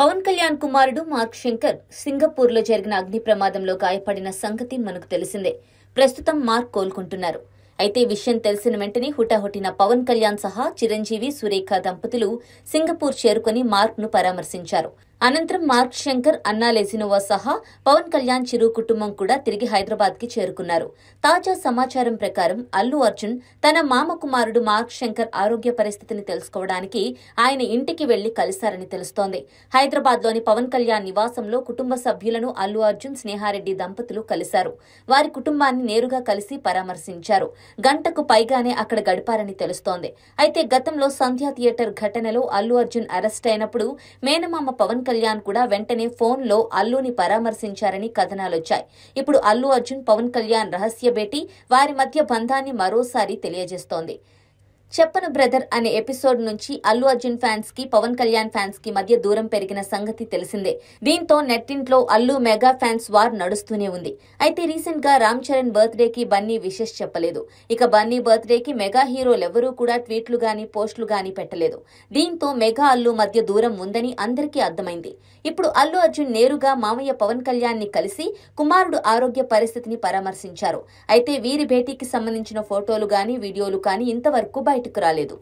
పవన్ కళ్యాణ్ కుమారుడు మార్క్ శంకర్ సింగపూర్లో జరిగిన అగ్ని ప్రమాదంలో గాయపడిన సంగతి మనకు తెలిసిందే. ప్రస్తుతం మార్క్ కోలుకుంటున్నారు. అయితే విషయం తెలిసిన వెంటనే హుటాహుటిన పవన్ కళ్యాణ్ సహా చిరంజీవి, సురేఖ దంపతులు సింగపూర్ చేరుకుని మార్క్ ను పరామర్శించారు. అనంతరం మార్క్ శంకర్, అన్నా లెజినోవా సహా పవన్ కళ్యాణ్ చిరు కుటుంబం కూడా తిరిగి హైదరాబాద్ కి చేరుకున్నారు. తాజా సమాచారం ప్రకారం అల్లు అర్జున్ తన మామ కుమారుడు మార్క్ శంకర్ ఆరోగ్య పరిస్థితిని తెలుసుకోవడానికి ఆయన ఇంటికి వెళ్లి కలిశారని తెలుస్తోంది. హైదరాబాద్ లోని పవన్ కళ్యాణ్ నివాసంలో కుటుంబ సభ్యులను అల్లు అర్జున్, స్నేహారెడ్డి దంపతులు కలిశారు. వారి కుటుంబాన్ని నేరుగా కలిసి పరామర్శించారు. గంటకు పైగానే అక్కడ గడిపారని తెలుస్తోంది. అయితే గతంలో సంధ్యా థియేటర్ ఘటనలో అల్లు అర్జున్ అరెస్ట్ అయినప్పుడు మేనమామ పవన్ కళ్యాణ్ కూడా వెంటనే ఫోన్లో అల్లుని పరామర్శించారని కథనాలొచ్చాయి. ఇప్పుడు అల్లు అర్జున్, పవన్ కళ్యాణ్ రహస్య భేటీ వారి మధ్య బంధాన్ని మరోసారి తెలియజేస్తోంది. చెప్పను బ్రదర్ అనే ఎపిసోడ్ నుంచి అల్లు అర్జున్ ఫ్యాన్స్ కి, పవన్ కళ్యాణ్ ఫ్యాన్స్ కి మధ్య దూరం పెరిగిన సంగతి తెలిసిందే. దీంతో నెట్టింట్లో అల్లు మెగా ఫ్యాన్స్ వార్ నడుస్తూనే ఉంది. అయితే రీసెంట్ గా రామ్ చరణ్ బర్త్డే కి బన్నీ విషెస్ చెప్పలేదు. ఇక బన్నీ బర్త్డే కి మెగా హీరోలెవరూ కూడా ట్వీట్లు గానీ పోస్టులు గానీ పెట్టలేదు. దీంతో మెగా అల్లు మధ్య దూరం ఉందని అందరికీ అర్థమైంది. ఇప్పుడు అల్లు అర్జున్ నేరుగా మామయ్య పవన్ కళ్యాణ్ ని కలిసి కుమారుడు ఆరోగ్య పరిస్థితిని పరామర్శించారు. అయితే వీరి భేటీకి సంబంధించిన ఫోటోలు గానీ వీడియోలు కానీ ఇంతవరకు బయటకు రాలేదు.